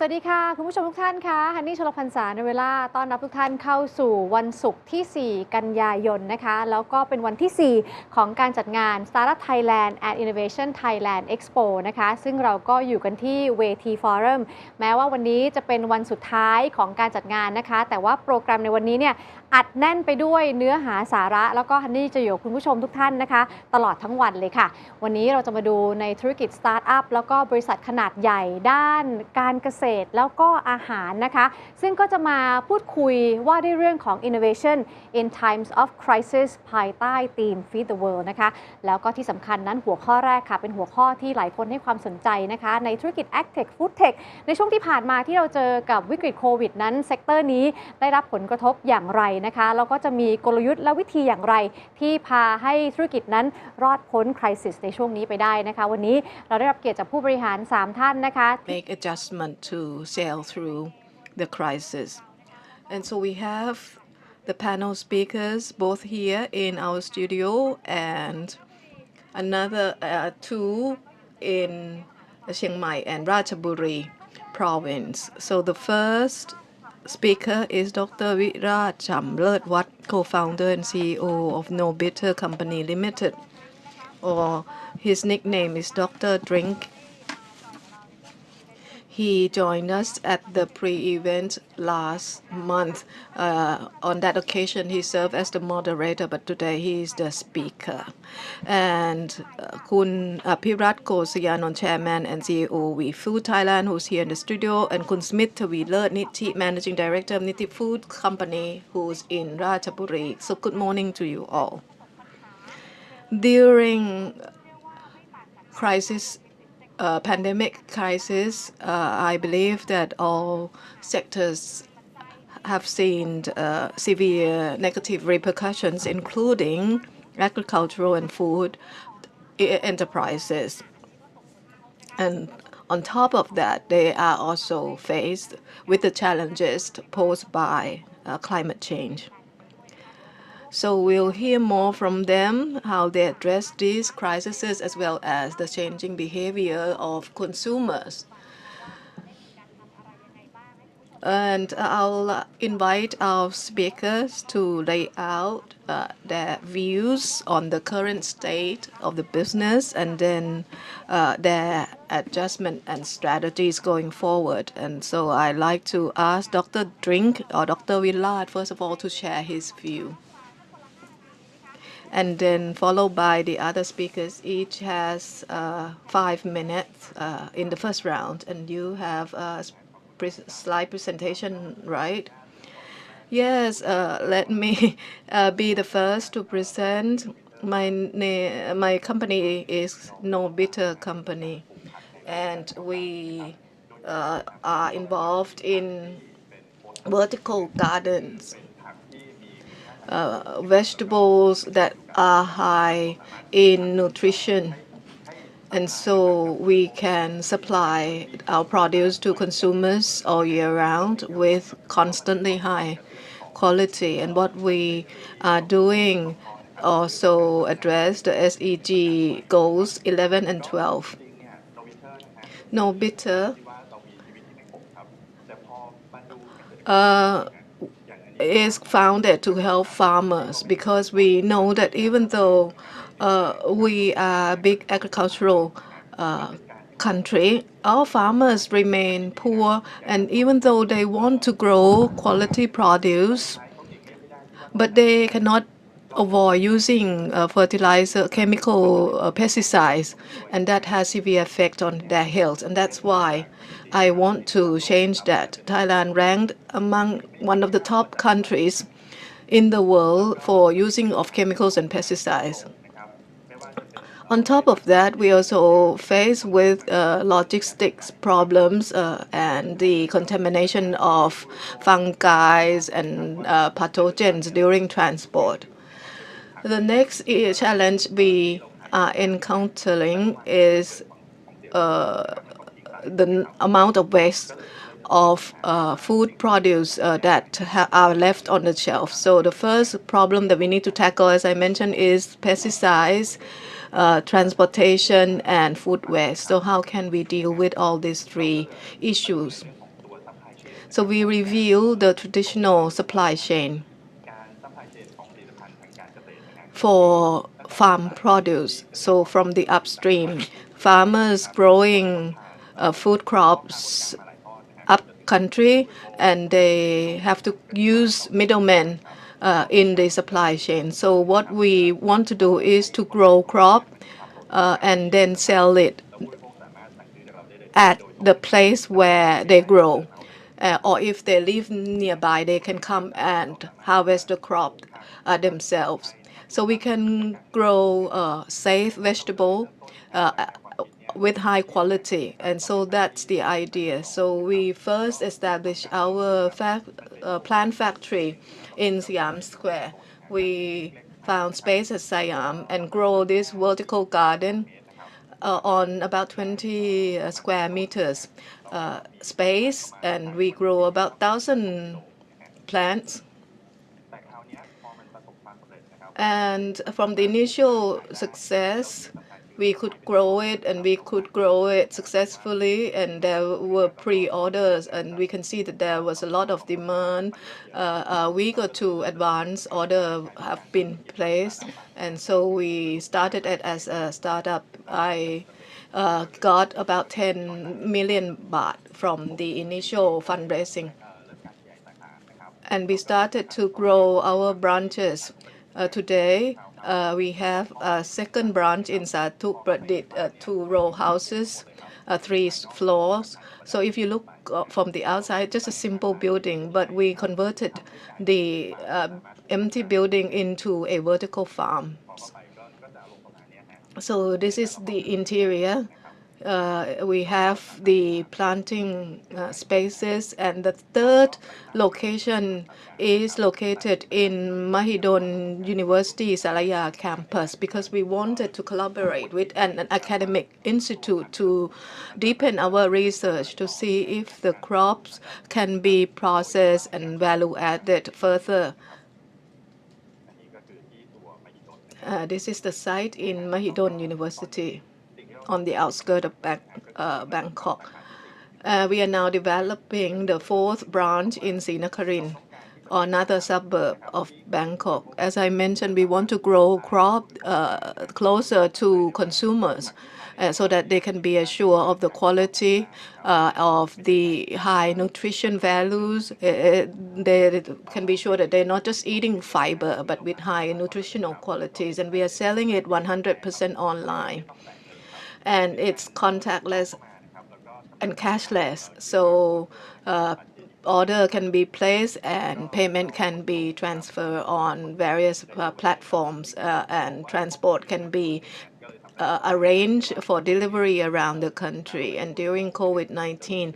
สวัสดีค่ะคุณผู้ชมทุกท่านค่ะฮันนี่ชลพรรษาในเวลาต้อนรับทุกท่านเข้าสู่วันศุกร์ที่ 4 กันยายนนะคะแล้วก็เป็นวันที่ 4 ของการจัดงาน Startup Thailand and Innovation Thailand Expo นะคะซึ่งเราก็อยู่กันที่เวทีฟอรัมแม้ว่าวันนี้จะเป็นวันสุดท้ายของการจัดงานนะคะแต่ว่าโปรแกรมในวันนี้เนี่ยอัดแน่นไปด้วยเนื้อหาสาระแล้วก็ฮันนี่จะอยู่กับคุณผู้ชมทุกท่านนะคะตลอดทั้งวันเลยค่ะวันนี้เราจะมาดูในธุรกิจสตาร์ทอัพแล้วก็บริษัทขนาดใหญ่ด้านการเกษตรแล้วก็อาหารนะคะซึ่งก็จะมาพูดคุยว่าด้วยเรื่องของ innovation in times of crisis ภายใต้ธีม Feed the World นะคะแล้วก็ที่สำคัญนั้นหัวข้อแรกค่ะเป็นหัวข้อที่หลายคนให้ความสนใจนะคะในธุรกิจ AgTech FoodTech ในช่วงที่ผ่านมาที่เราเจอกับวิกฤตโควิดนั้นเซกเตอร์นี้ได้รับผลกระทบอย่างไรนะคะแล้วก็จะมีกลยุทธ์และวิธีอย่างไรที่พาให้ธุรกิจนั้นรอดพ้น crisis ในช่วงนี้ไปได้นะคะวันนี้เราได้รับเกียรติจากผู้บริหาร3ท่านนะคะ make adjustment to sail through the crisis. And so we have the panel speakers both here in our studio and another two in Chiang Mai and Ratchaburi province. So the first speaker is Dr. Virat Chamlertwat, co-founder and CEO of No Bitter Company Limited, or his nickname is Dr. Drink. He joined us at the pre-event last month. On that occasion, he served as the moderator, but today he is the speaker. And Kun Pirat Kosianon, Chairman and CEO of Food Thailand, who's here in the studio, and Kun Smith Tawiler Niti, Managing Director of Niti Food Company, who's in Ratchaburi. So good morning to you all. During pandemic crisis, I believe that all sectors have seen severe negative repercussions, including agricultural and food enterprises. And on top of that, they are also faced with the challenges posed by climate change. So we'll hear more from them, how they address these crises as well as the changing behavior of consumers. And I'll invite our speakers to lay out their views on the current state of the business and then their adjustment and strategies going forward. And so I'd like to ask Dr. Drink or Dr. Virat, first of all, to share his view. And then followed by the other speakers. Each has 5 minutes in the first round, and you have a slide presentation, right? Yes, let me be the first to present. My company is No Bitter Company, and we are involved in vertical gardens. Vegetables that are high in nutrition, and so we can supply our produce to consumers all year round with constantly high quality. And what we are doing also address the SEG goals 11 and 12. No Bitter is founded to help farmers because we know that even though we are a big agricultural country, our farmers remain poor, and even though they want to grow quality produce, but they cannot avoid using fertilizer, chemical pesticides, and that has severe effect on their health. And that's why I want to change that. Thailand ranked among one of the top countries in the world for using of chemicals and pesticides. On top of that, we also face with logistics problems and the contamination of fungi and pathogens during transport. The next challenge we are encountering is the amount of waste of food produce that are left on the shelf. So the first problem that we need to tackle, as I mentioned, is pesticides, transportation, and food waste. So how can we deal with all these three issues? So we review the traditional supply chain for farm produce. So from the upstream, farmers growing food crops up country, and they have to use middlemen in the supply chain. So what we want to do is to grow crop and then sell it at the place where they grow. Or if they live nearby, they can come and harvest the crop themselves. So we can grow safe vegetable with high quality, and so that's the idea. So we first established our plant factory in Siam Square. We found space at Siam and grow this vertical garden on about 20 square meters space, and we grow about 1,000 plants. And from the initial success, we could grow it, and we could grow it successfully, and there were pre-orders, and we can see that there was a lot of demand. A week or two advance order have been placed, and so we started it as a startup. I got about 10 million baht from the initial fundraising, and we started to grow our branches. Today, we have a second branch in Satuk Pradit, 2 row houses, 3 floors. So if you look from the outside, just a simple building, but we converted the empty building into a vertical farm. So this is the interior. We have the planting spaces, and the third location is located in Mahidol University Salaya campus, because we wanted to collaborate with an academic institute to deepen our research to see if the crops can be processed and value added further. This is the site in Mahidol University on the outskirts of Bangkok. We are now developing the fourth branch in Srinakarin, another suburb of Bangkok. As I mentioned, we want to grow crop closer to consumers so that they can be assured of the quality of the high nutrition values. They can be sure that they're not just eating fiber, but with high nutritional qualities. And we are selling it 100% online. And it's contactless and cashless. So order can be placed and payment can be transferred on various platforms, and transport can be arranged for delivery around the country. And during COVID-19,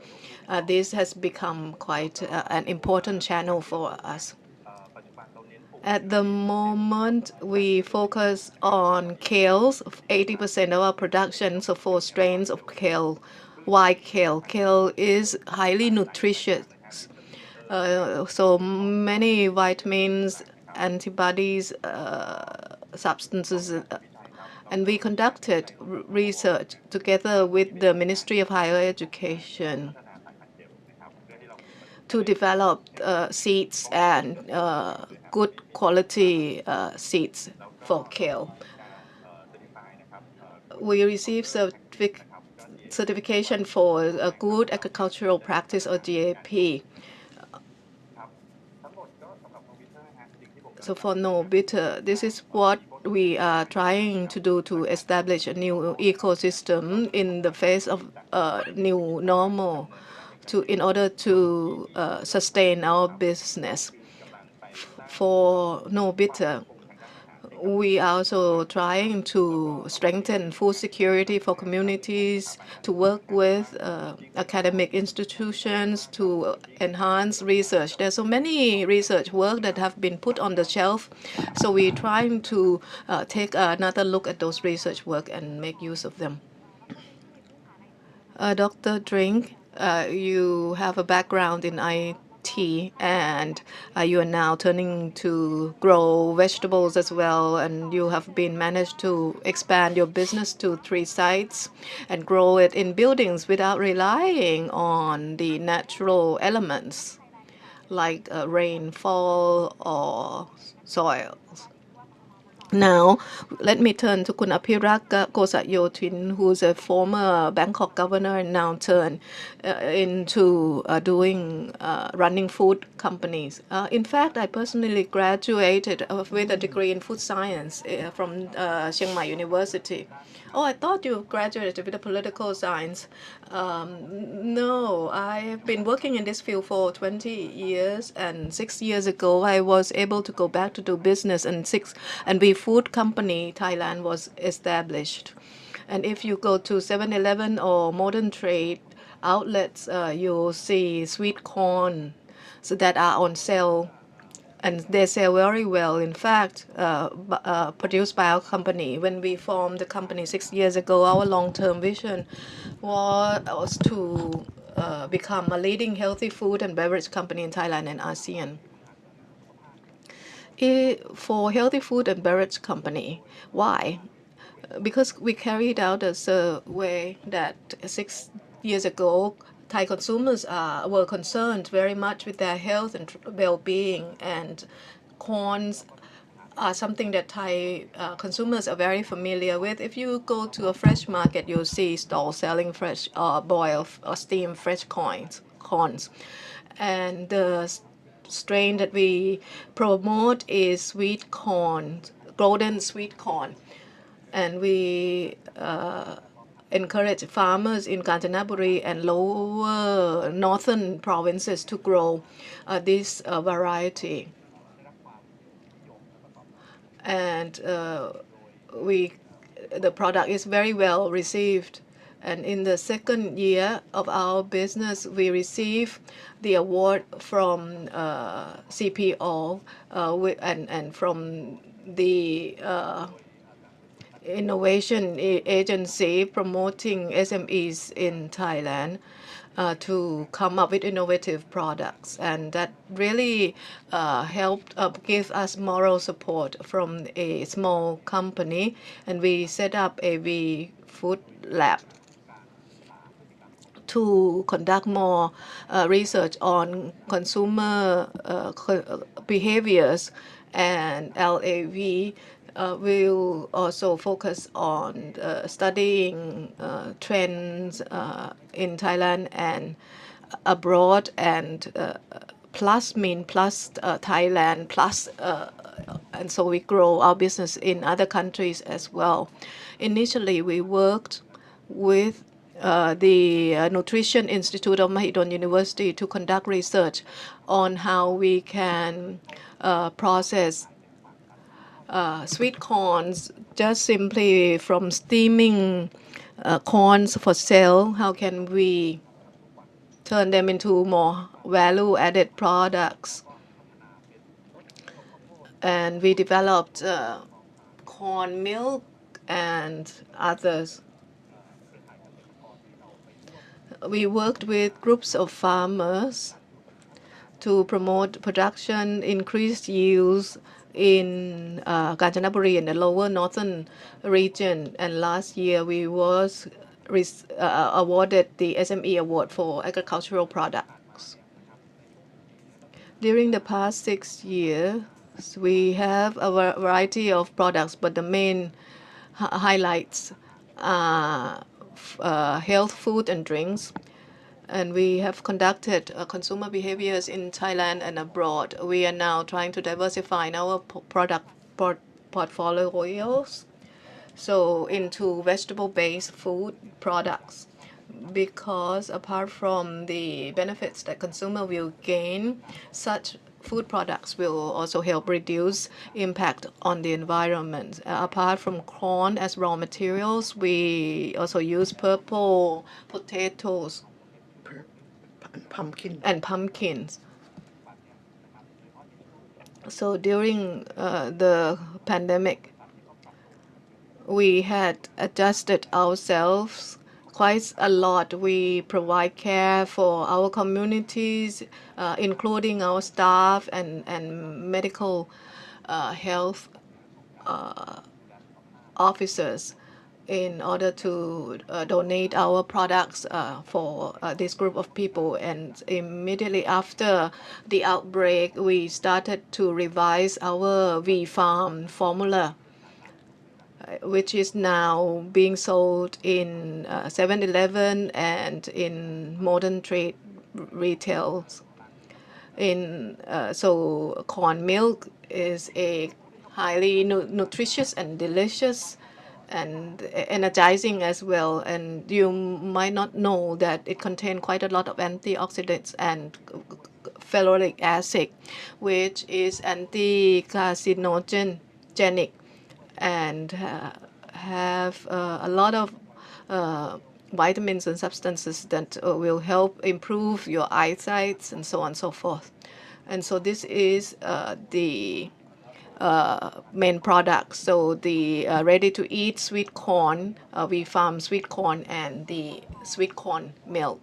this has become quite an important channel for us. At the moment, we focus on kales. 80% of our production, so 4 strains of kale, white kale. Kale is highly nutritious. So many vitamins, antibodies, substances. And we conducted research together with the Ministry of Higher Education to develop seeds and good quality seeds for kale. We received certification for a good agricultural practice, or GAP. So for no bitter, this is what we are trying to do to establish a new ecosystem in the face of new normal, in order to sustain our business. For no bitter, we are also trying to strengthen food security for communities, to work with academic institutions to enhance research. There's so many research work that have been put on the shelf, so we're trying to take another look at those research work and make use of them. Dr. Drink, you have a background in tea, and you are now turning to grow vegetables as well, and you have been managed to expand your business to 3 sites and grow it in buildings without relying on the natural elements like rainfall or soil. Now, let me turn to Kun Aphirakta Kosayotin, who's a former Bangkok governor and now turned into running food companies. In fact, I personally graduated with a degree in food science from Chiang Mai University. Oh, I thought you graduated with a political science. No, I've been working in this field for 20 years, and 6 years ago, I was able to go back to do business, and we food company Thailand was established. And if you go to 7-Eleven or modern trade outlets, you'll see sweet corn so that are on sale, and they sell very well. In fact, produced by our company. When we formed the company 6 years ago, our long-term vision was to become a leading healthy food and beverage company in Thailand and ASEAN. For healthy food and beverage company, why? Because we carried out a survey that 6 years ago, Thai consumers were concerned very much with their health and well-being, and corns are something that Thai consumers are very familiar with. If you go to a fresh market, you'll see stalls selling fresh boiled or steamed fresh corns. And the strain that we promote is sweet corn, golden sweet corn. And we encourage farmers in Kanchanaburi and lower northern provinces to grow this variety. And the product is very well received. And in the second year of our business, we received the award from CPO and from the innovation agency promoting SMEs in Thailand to come up with innovative products. And that really helped give us moral support from a small company. And we set up a food lab to conduct more research on consumer behaviors, and LAV will also focus on studying trends in Thailand and abroad, and plus Thailand plus, and so we grow our business in other countries as well. Initially, we worked with the Nutrition Institute of Mahidol University to conduct research on how we can process sweet corns just simply from steaming corns for sale. How can we turn them into more value-added products? And we developed corn milk and others. We worked with groups of farmers to promote production, increased yields in Kanchanaburi and the lower northern region. And last year, we was awarded the SME award for agricultural products. During the past 6 years, we have a variety of products, but the main highlights are health food and drinks. And we have conducted consumer behaviors in Thailand and abroad. We are now trying to diversify our product portfolios, so into vegetable-based food products, because apart from the benefits that consumer will gain, such food products will also help reduce impact on the environment. Apart from corn as raw materials, we also use purple potatoes and pumpkins. So during the pandemic, we had adjusted ourselves quite a lot. We provide care for our communities, including our staff and medical health officers in order to donate our products for this group of people. And immediately after the outbreak, we started to revise our V-Farm formula, which is now being sold in 7-Eleven and in modern trade retails. So corn milk is a highly nutritious and delicious and energizing as well. And you might not know that it contains quite a lot of antioxidants and ferulic acid, which is anti-carcinogenic and have a lot of vitamins and substances that will help improve your eyesight and so on and so forth. And so this is the main products. So the ready-to-eat sweet corn, we farm sweet corn and the sweet corn milk.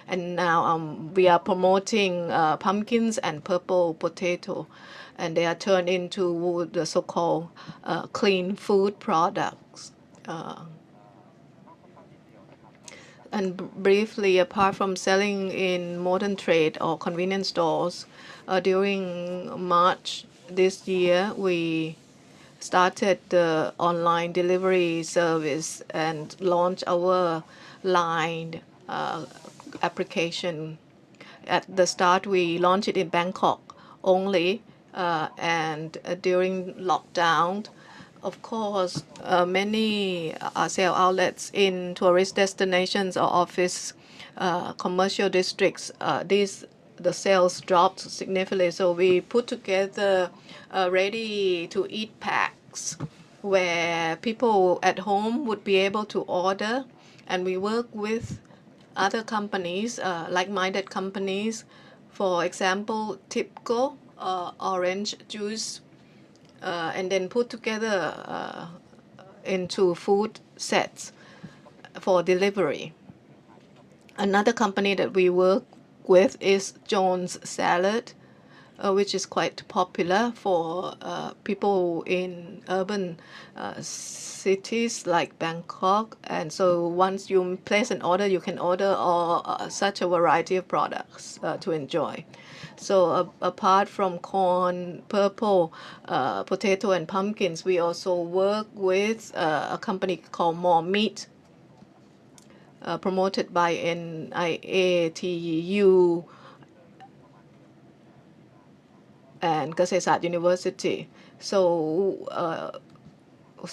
And now we are promoting pumpkins and purple potato, and they are turned into the so-called clean food products. And briefly, apart from selling in modern trade or convenience stores, during March this year, we started the online delivery service and launched our line application. At the start, we launched it in Bangkok only, and during lockdown, of course, many sale outlets in tourist destinations or office commercial districts, the sales dropped significantly. So we put together ready-to-eat packs where people at home would be able to order, and we work with other companies, like-minded companies. For example, Tipco, orange juice, and then put together into food sets for delivery. Another company that we work with is Jones Salad, which is quite popular for people in urban cities like Bangkok. And so once you place an order, you can order such a variety of products to enjoy. So apart from corn, purple, potato, and pumpkins, we also work with a company called More Meat, promoted by NIATU and Kasetsat University. So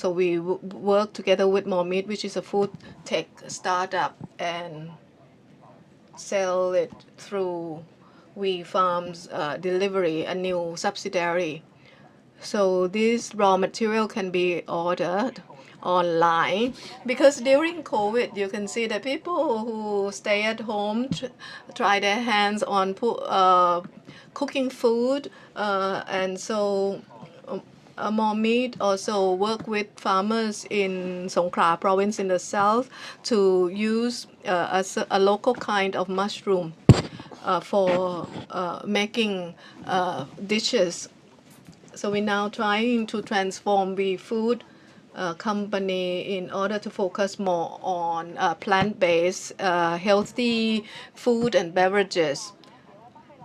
we work together with More Meat, which is a food tech startup, and sell it through We Farms Delivery, a new subsidiary. So this raw material can be ordered online, because during COVID, you can see that people who stay at home try their hands on cooking food, and so More Meat also work with farmers in Songkhla province in the south to use a local kind of mushroom for making dishes. So we're now trying to transform the food company in order to focus more on plant-based, healthy food and beverages.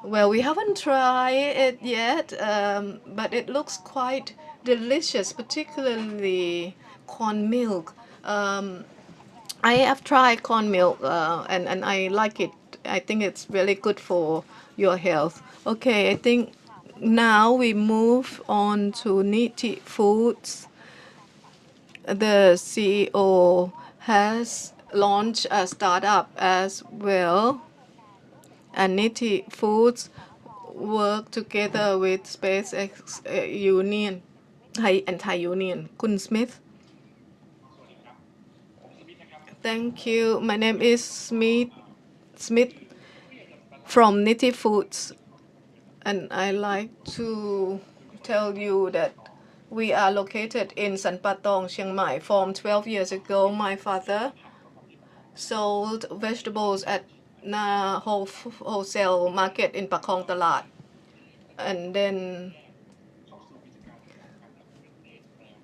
Well, we haven't tried it yet, but it looks quite delicious, particularly corn milk. I have tried corn milk, and I like it. I think it's really good for your health. Okay, I think now we move on to Niti Foods. The CEO has launched a startup as well, and Niti Foods work together with SpaceX Union, Thai Union. Kun Smith. Thank you. My name is Smith from Niti Foods, and I like to tell you that we are located in San Patong, Chiang Mai. From 12 years ago, my father sold vegetables at wholesale market in Pakong Talat. And then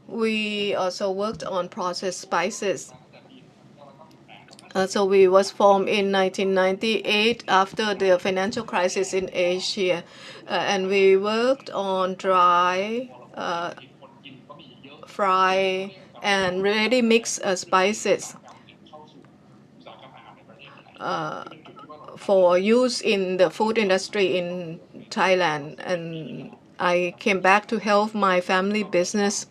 we also worked on processed spices. So we was formed in 1998 after the financial crisis in Asia, and we worked on dry, fry, and ready mix spices for use in the food industry in Thailand. And I came back to help my family business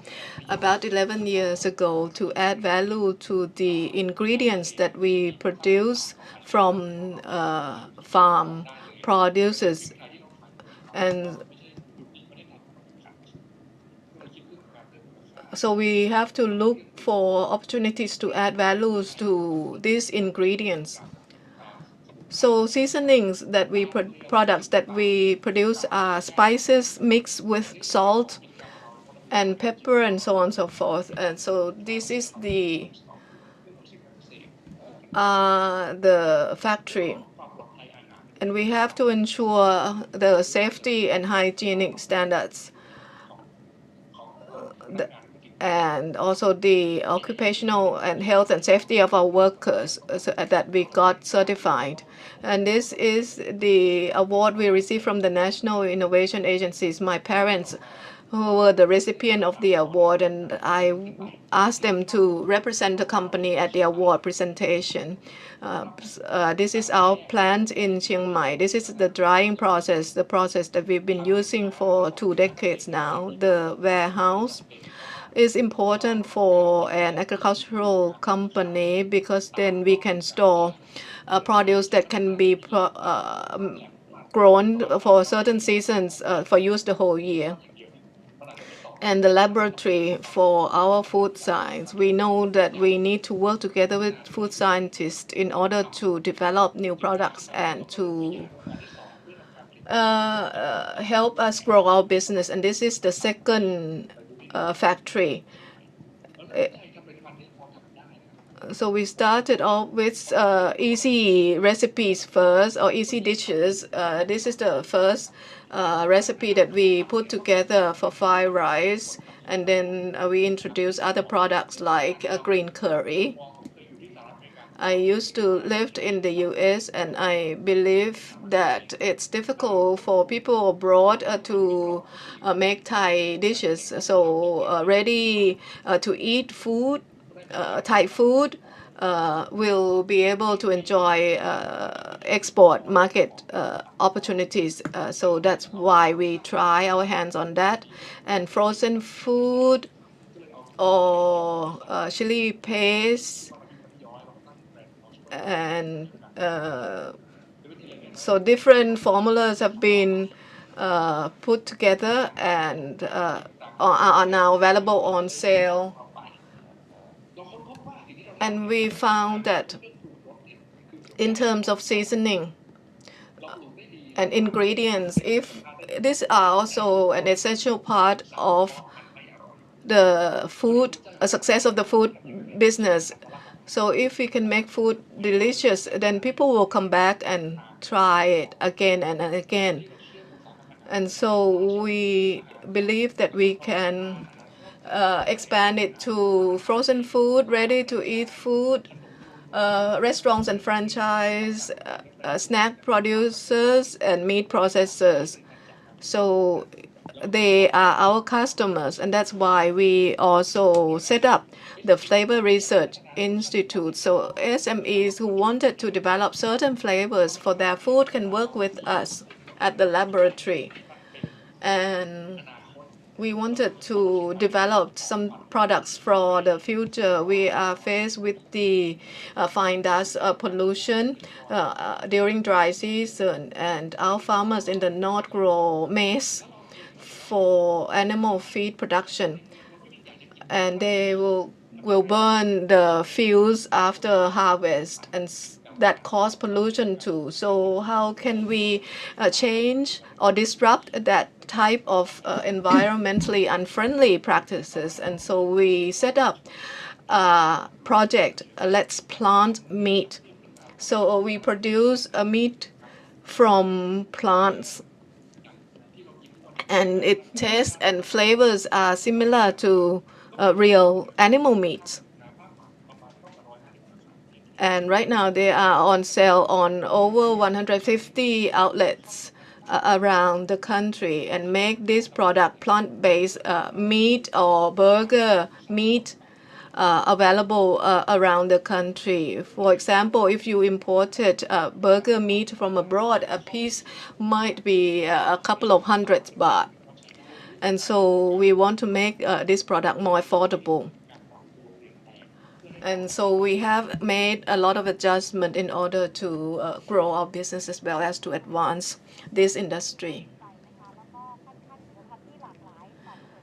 about 11 years ago to add value to the ingredients that we produce from farm producers. And so we have to look for opportunities to add values to these ingredients. So seasonings that we products that we produce are spices mixed with salt and pepper and so on and so forth. And so this is the factory. And we have to ensure the safety and hygienic standards and also the occupational and health and safety of our workers that we got certified. And this is the award we received from the National Innovation Agencies. My parents who were the recipient of the award, and I asked them to represent the company at the award presentation. This is our plant in Chiang Mai. This is the drying process, the process that we've been using for 2 decades now. The warehouse is important for an agricultural company because then we can store produce that can be grown for certain seasons for use the whole year. And the laboratory for our food science, we know that we need to work together with food scientists in order to develop new products and to help us grow our business. And this is the second factory. So we started off with easy recipes first, or easy dishes. This is the first recipe that we put together for fried rice, and then we introduced other products like green curry. I used to live in the US, and I believe that it's difficult for people abroad to make Thai dishes. So ready to eat food, Thai food, will be able to enjoy export market opportunities. So that's why we try our hands on that. And frozen food or chili paste, and so different formulas have been put together and are now available on sale. And we found that in terms of seasoning and ingredients, if these are also an essential part of the food, a success of the food business. So if we can make food delicious, then people will come back and try it again and again. And so we believe that we can expand it to frozen food, ready to eat food, restaurants and franchise, snack producers, and meat processors. So they are our customers, and that's why we also set up the Flavor Research Institute. So SMEs who wanted to develop certain flavors for their food can work with us at the laboratory. And we wanted to develop some products for the future. We are faced with the fine dust pollution during dry season, and our farmers in the north grow maize for animal feed production, and they will burn the fields after harvest, and that cause pollution too. So how can we change or disrupt that type of environmentally unfriendly practices? And so we set up project, Let's Plant Meat. So we produce meat from plants, and its taste and flavors are similar to real animal meat. And right now they are on sale on over 150 outlets around the country, and make this product plant-based meat or burger meat available around the country. For example, if you imported burger meat from abroad, a piece might be a couple of hundreds baht. And so we want to make this product more affordable. And so we have made a lot of adjustment in order to grow our business as well as to advance this industry.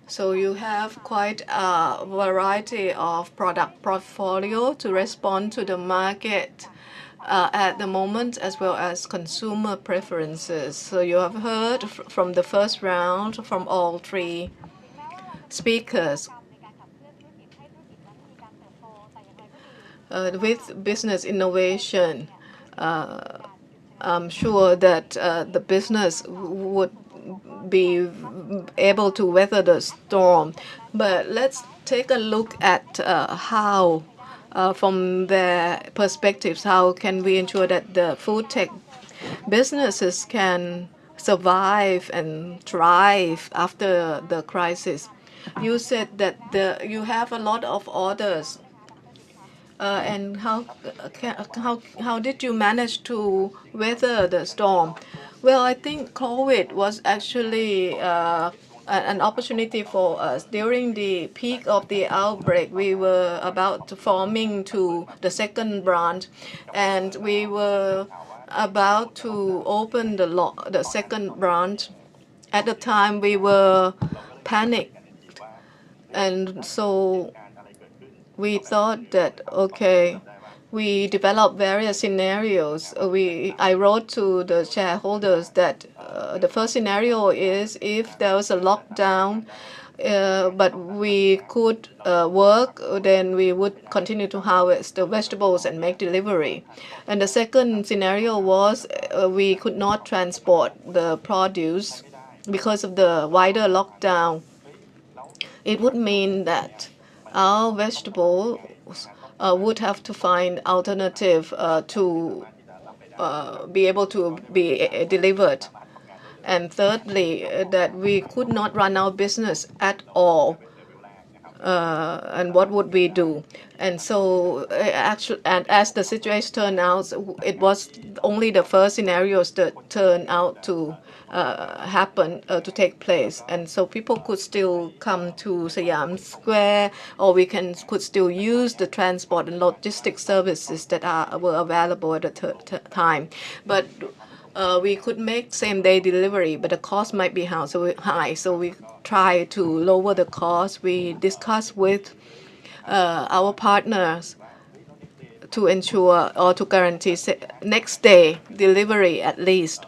So you have quite a variety of product portfolio to respond to the market at the moment, as well as consumer preferences. So you have heard from the first round from all three speakers. With business innovation, I'm sure that the business would be able to weather the storm. But let's take a look at how, from their perspectives, how can we ensure that the food tech businesses can survive and thrive after the crisis. You said that you have a lot of orders. And how did you manage to weather the storm? Well, I think COVID was actually an opportunity for us. During the peak of the outbreak, we were about to forming to the second branch, and we were about to open the second branch. At the time, we were panicked, and so we thought that, okay, we developed various scenarios. I wrote to the shareholders that the first scenario is if there was a lockdown, but we could work, then we would continue to harvest the vegetables and make delivery. And the second scenario was we could not transport the produce because of the wider lockdown. It would mean that our vegetables would have to find alternative to be able to be delivered. And thirdly, that we could not run our business at all. And what would we do? And so actually, and as the situation turned out, it was only the first scenarios that turned out to happen, to take place. And so people could still come to Siam Square, or we could still use the transport and logistics services that were available at the time. But we could make same-day delivery, but the cost might be high. So we try to lower the cost. We discuss with our partners to ensure or to guarantee next day delivery at least.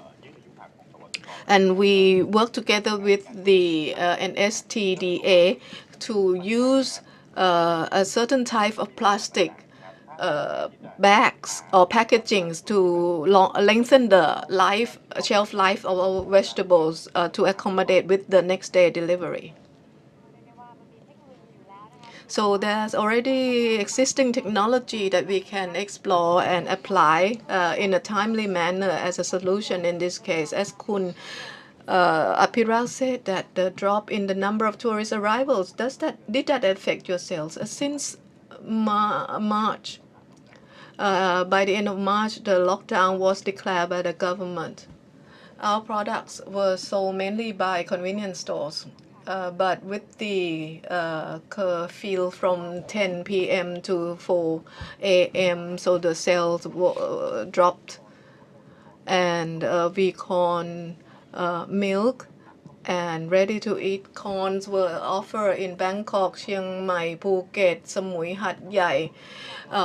And we work together with the NSTDA to use a certain type of plastic bags or packagings to lengthen the shelf life of our vegetables to accommodate with the next day delivery. So there's already existing technology that we can explore and apply in a timely manner as a solution in this case. As Kun Apiral said, that the drop in the number of tourist arrivals, did that affect your sales? Since March, by the end of March, the lockdown was declared by the government. Our products were sold mainly by convenience stores. But with the curfew from 10 p.m. to 4 a.m., so the sales dropped. And we corn milk and ready-to-eat corns were offered in Bangkok, Chiang Mai, Phuket, Samui, Hat Yai,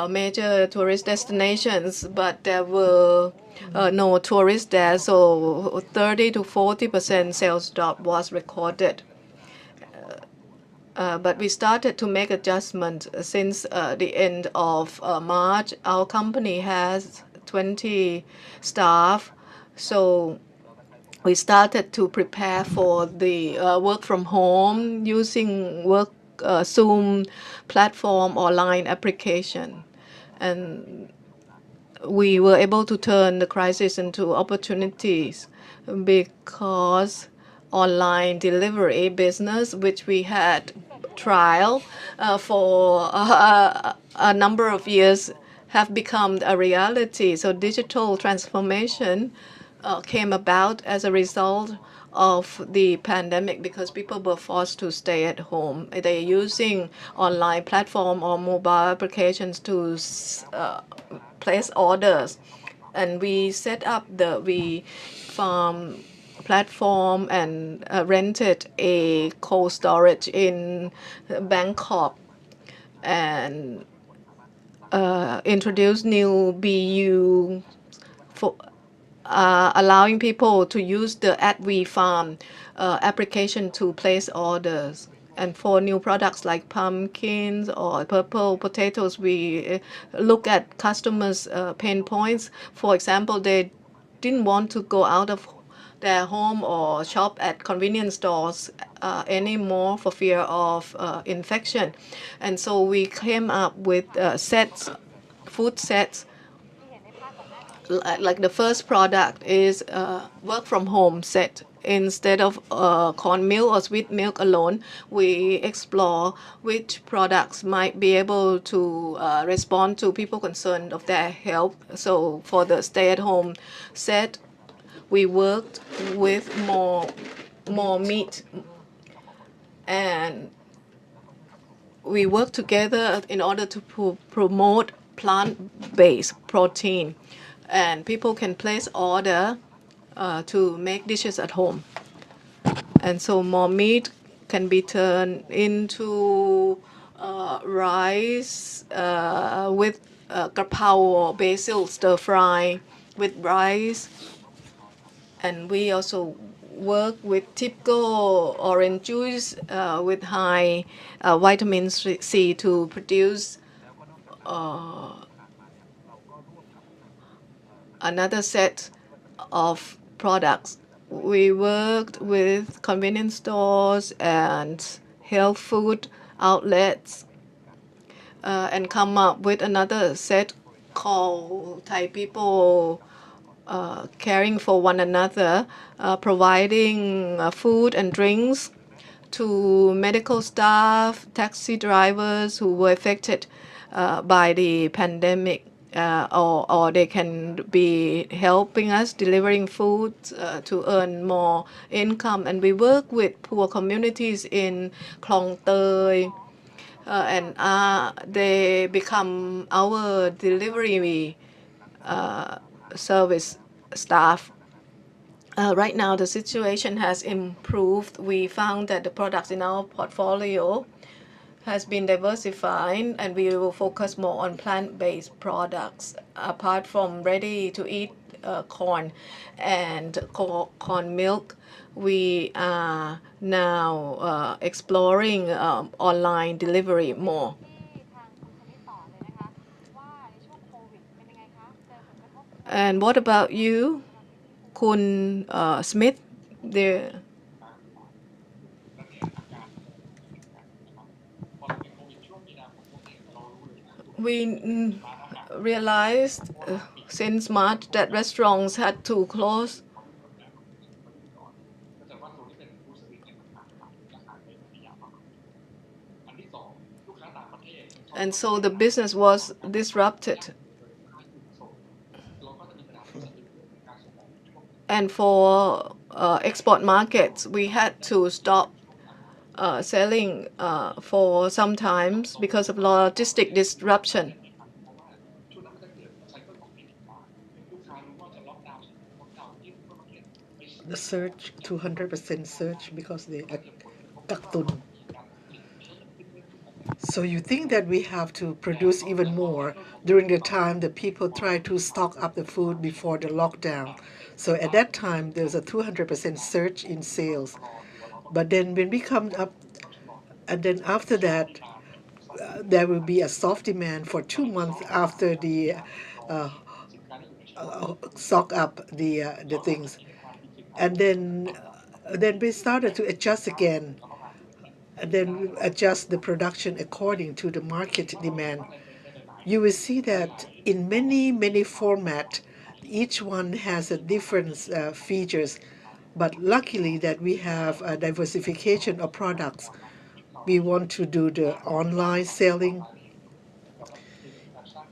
major tourist destinations, but there were no tourists there, so 30 to 40% sales drop was recorded. But we started to make adjustments since the end of March. Our company has 20 staff, so we started to prepare for the work from home using Zoom platform or line application. And we were able to turn the crisis into opportunities because online delivery business, which we had trial for a number of years, have become a reality. So digital transformation came about as a result of the pandemic because people were forced to stay at home. They're using online platform or mobile applications to place orders. And we set up the farm platform and rented a cold storage in Bangkok and introduced new BU for allowing people to use the @WeFarm application to place orders. And for new products like pumpkins or purple potatoes, we look at customers' pain points. For example, they didn't want to go out of their home or shop at convenience stores anymore for fear of infection. And so we came up with food sets. Like the first product is work from home set. Instead of corn milk or sweet milk alone, we explore which products might be able to respond to people concerned of their health. So for the stay-at-home set, we worked with more meat, and we work together in order to promote plant-based protein, and people can place order to make dishes at home. And so more meat can be turned into rice with grapao or basil stir fry with rice. And we also work with Tipco orange juice with high vitamin C to produce another set of products. We worked with convenience stores and health food outlets and come up with another set called Thai People Caring for One Another, providing food and drinks to medical staff, taxi drivers who were affected by the pandemic, or they can be helping us delivering food to earn more income. And we work with poor communities in Klong Tơi, and they become our delivery service staff. Right now, the situation has improved. We found that the products in our portfolio has been diversified, and we will focus more on plant-based products. Apart from ready-to-eat corn and corn milk, we are now exploring online delivery more. And what about you, Kun Smith? We realized since March that restaurants had to close. And so the business was disrupted. And for export markets, we had to stop selling for some times because of logistic disruption. The surge, 200% surge because they kaktun. So you think that we have to produce even more during the time that people try to stock up the food before the lockdown. So at that time, there's a 200% surge in sales. But then when we come up And then after that, there will be a soft demand for 2 months after the uh, stock up the things, and then we started to adjust again, and then we adjust the production according to the market demand. You will see that in many format, each one has a different features, but luckily that we have a diversification of products. We want to do the online selling,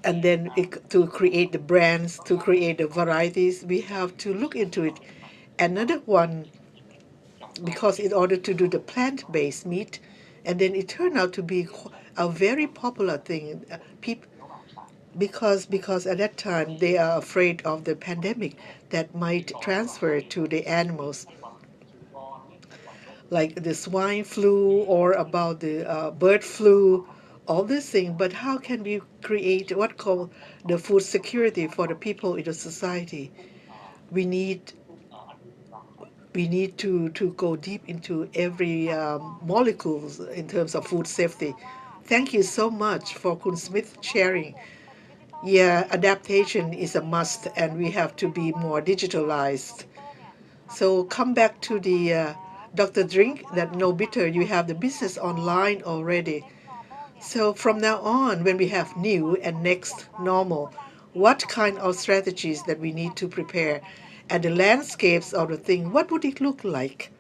and then to create the brands, to create the varieties, we have to look into it. Another one, because in order to do the plant-based meat, and then it turned out to be a very popular thing. People, because at that time they are afraid of the pandemic that might transfer to the animals, like the swine flu or about the bird flu, all this thing. But how can we create what called the food security for the people in the society? We need to go deep into every molecules in terms of food safety. Thank you so much for Kun Smith sharing. Yeah, adaptation is a must, and we have to be more digitalized. So come back to the Dr. Drink that no bitter. You have the business online already. So from now on, when we have new and next normal, what kind of strategies that we need to prepare, and the landscapes of the thing, what would it look like?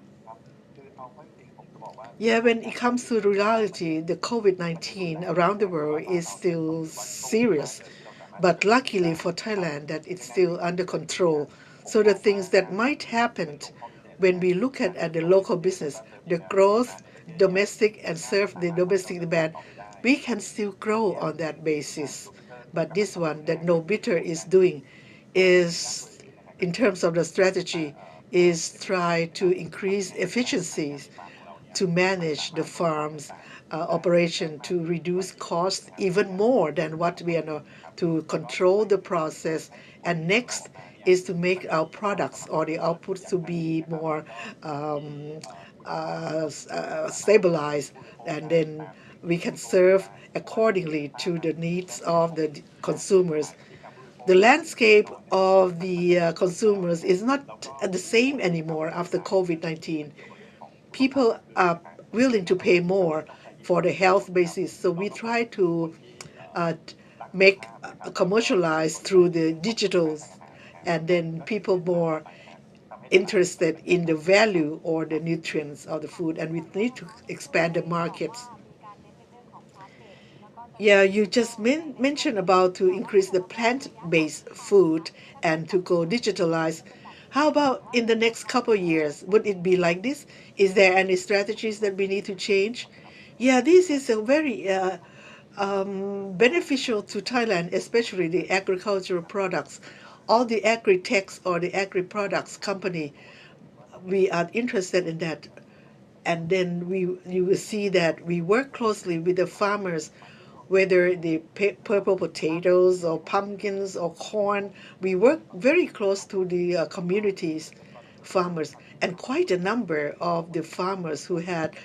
Yeah, when it comes to reality, the COVID-19 around the world is still serious. But luckily for Thailand, that it's still under control. So the things that might happen when we look at the local business, the growth, domestic and serve the domestic demand, we can still grow on that basis. But this one that No Bitter is doing is, in terms of the strategy, is try to increase efficiencies to manage the farm's operation, to reduce costs even more than what we are now, to control the process. And next is to make our products or the outputs to be more um, stabilized, and then we can serve accordingly to the needs of the consumers. The landscape of the consumers is not the same anymore after COVID-19. People are willing to pay more for the health basis. So we try to make commercialize through the digitals, and then people more interested in the value or the nutrients of the food, and we need to expand the markets. Yeah, you just mentioned about to increase the plant-based food and to go digitalize. How about in the next couple of years? Would it be like this? Is there any strategies that we need to change? Yeah, this is a very beneficial to Thailand, especially the agricultural products. All the agri-techs or the agri-products company, we are interested in that. And then you will see that we work closely with the farmers, whether the purple potatoes or pumpkins or corn. We work very close to the communities farmers, and quite a number of the farmers who had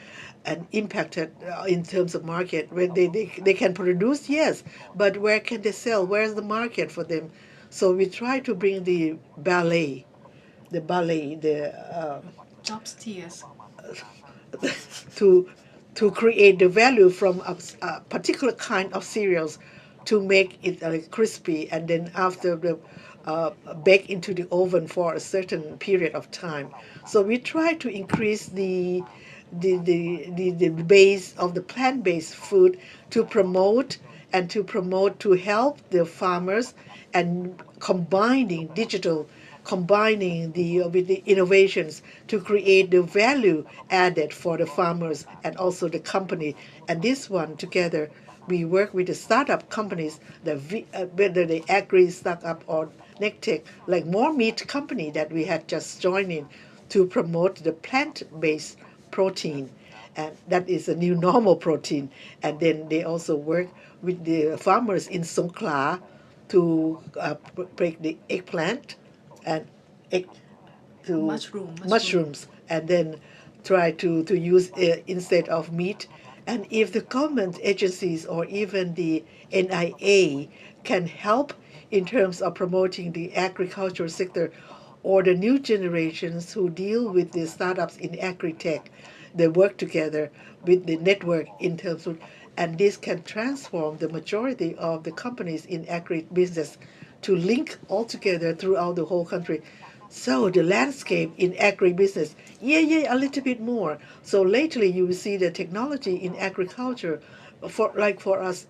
an impacted in terms of market, where they can produce, yes, but where can they sell, where's the market for them? So we try to bring the Job steers. to create the value from a particular kind of cereals, to make it crispy, and then after the bake into the oven for a certain period of time. So we try to increase the base of the plant-based food, to promote to help the farmers, and combining the with the innovations to create the value added for the farmers and also the company. And this one together, we work with the startup companies, whether the agri startup or NecTech, like More Meat company that we had just joined in, to promote the plant-based protein, and that is a new normal protein. And then they also work with the farmers in Songkhla to break the eggplant and egg to Mushroom. mushrooms, and then try to use instead of meat, And if the government agencies or even the NIA can help in terms of promoting the agricultural sector, or the new generations who deal with the startups in AgTech, they work together with the network in terms of, and this can transform the majority of the companies in agri business to link all together throughout the whole country. So the landscape in agribusiness, a little bit more. So lately you will see the technology in agriculture, for us,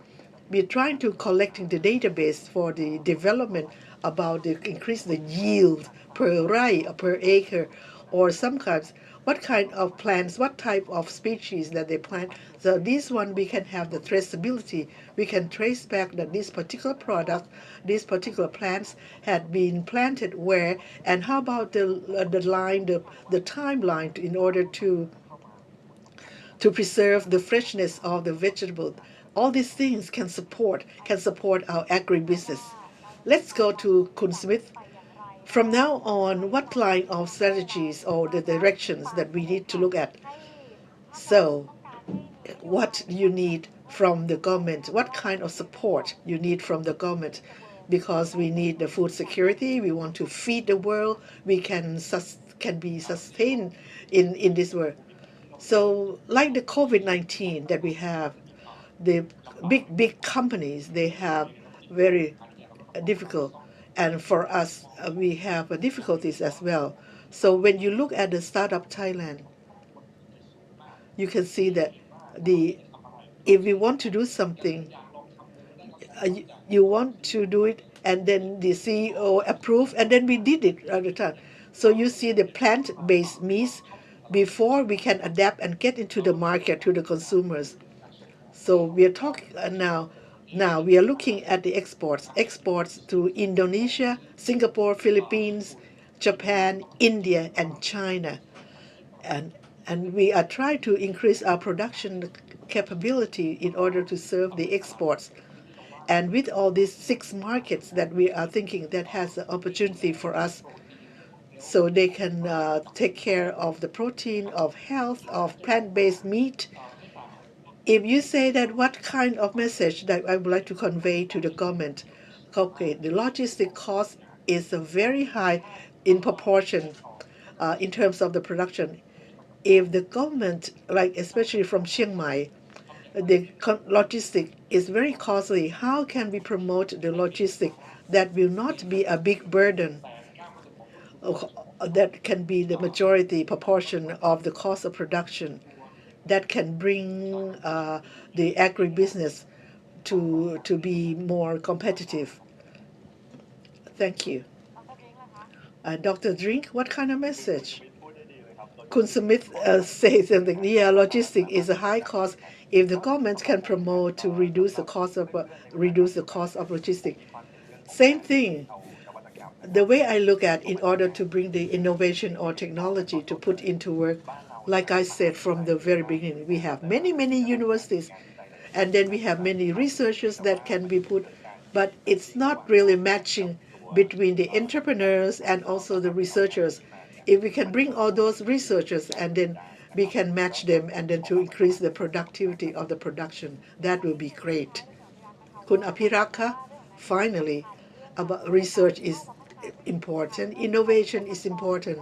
we're trying to collecting the database for the development about the increase the yield per rai or per acre, or some kinds what kind of plants, what type of species that they plant. So this one we can have the traceability. We can trace back that this particular product, these particular plants had been planted where, and how about the line, the timeline in order to preserve the freshness of the vegetable. All these things can support our agribusiness. Let's go to Kun Smith. From now on, what line of strategies or the directions that we need to look at? So, what you need from the government, what kind of support you need from the government, because we need the food security, we want to feed the world, we can be sustained in this world. So, like the COVID-19 that we have, the big companies, they have very difficult, and for us, we have difficulties as well. So when you look at the startup Thailand, you can see that the if we want to do something, you want to do it, and then the CEO approve, and then we did it at the time. So you see the plant-based meats before we can adapt and get into the market to the consumers. So we are talking now. Now we are looking at the exports to Indonesia, Singapore, Philippines, Japan, India, and China, and and we are trying to increase our production capability in order to serve the exports. And with all these 6 markets that we are thinking that has the opportunity for us, so they can take care of the protein, of health, of plant-based meat. If you say that, what kind of message that I would like to convey to the government? Okay, the logistic cost is very high in proportion in terms of the production. If the government, like especially from Chiang Mai, the logistic is very costly. How can we promote the logistic that will not be a big burden? That can be the majority proportion of the cost of production, that can bring the agribusiness to be more competitive. Thank you. Dr. Drink, what kind of message? Kun Smith says something. Yeah, logistic is a high cost. If the government can promote to reduce the cost of logistic, same thing. The way I look at, in order to bring the innovation or technology to put into work, like I said from the very beginning, we have many universities, and then we have many researchers that can be put, but it's not really matching between the entrepreneurs and also the researchers. If we can bring all those researchers and then we can match them and then to increase the productivity of the production, that will be great. Kun Apiraka, finally, about research is important, innovation is important.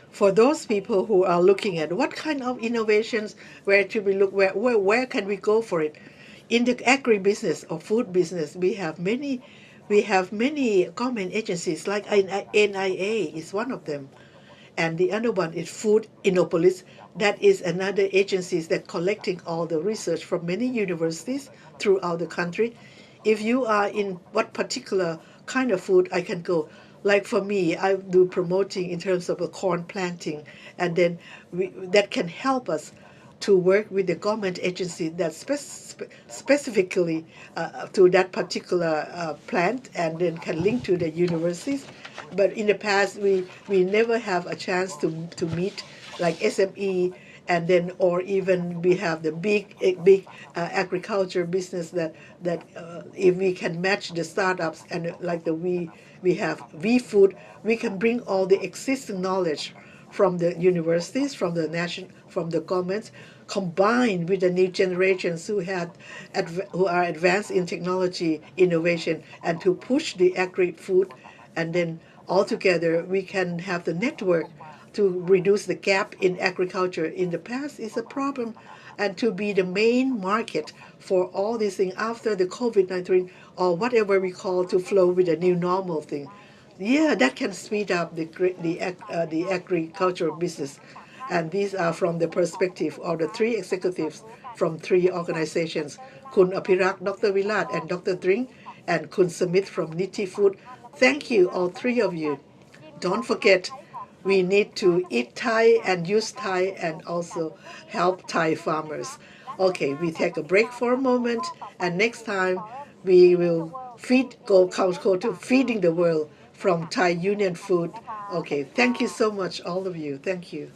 For those people who are looking at what kind of innovations, where to be look, where can we go for it? In the agribusiness or food business, we have many government agencies, like NIA is one of them, and the other one is Food Innopolis. That is another agency that collecting all the research from many universities throughout the country. If you are in what particular kind of food, I can go. Like for me, I do promoting in terms of the corn planting, and then that can help us to work with the government agency that specifically to that particular plant, and then can link to the universities. But in the past, we never have a chance to meet like SME, and then or even we have the big agriculture business that if we can match the startups, and like we have V Food, we can bring all the existing knowledge from the universities, from the governments, combined with the new generations who are advanced in technology, innovation, and to push the agri-food, and then altogether we can have the network to reduce the gap in agriculture. In the past is a problem, and to be the main market for all these things after the COVID-19 or whatever we call to flow with the new normal thing. Yeah, that can speed up the agricultural business. And these are from the perspective of the three executives from three organizations, Kun Apirak, Dr. Vilat, and Dr. Dring, and Kun Smith from Niti Food. Thank you, all three of you. Don't forget, we need to eat Thai and use Thai and also help Thai farmers. Okay, we take a break for a moment, and next time we will go to feeding the world from Thai Union Food. Okay, thank you so much, all of you. Thank you.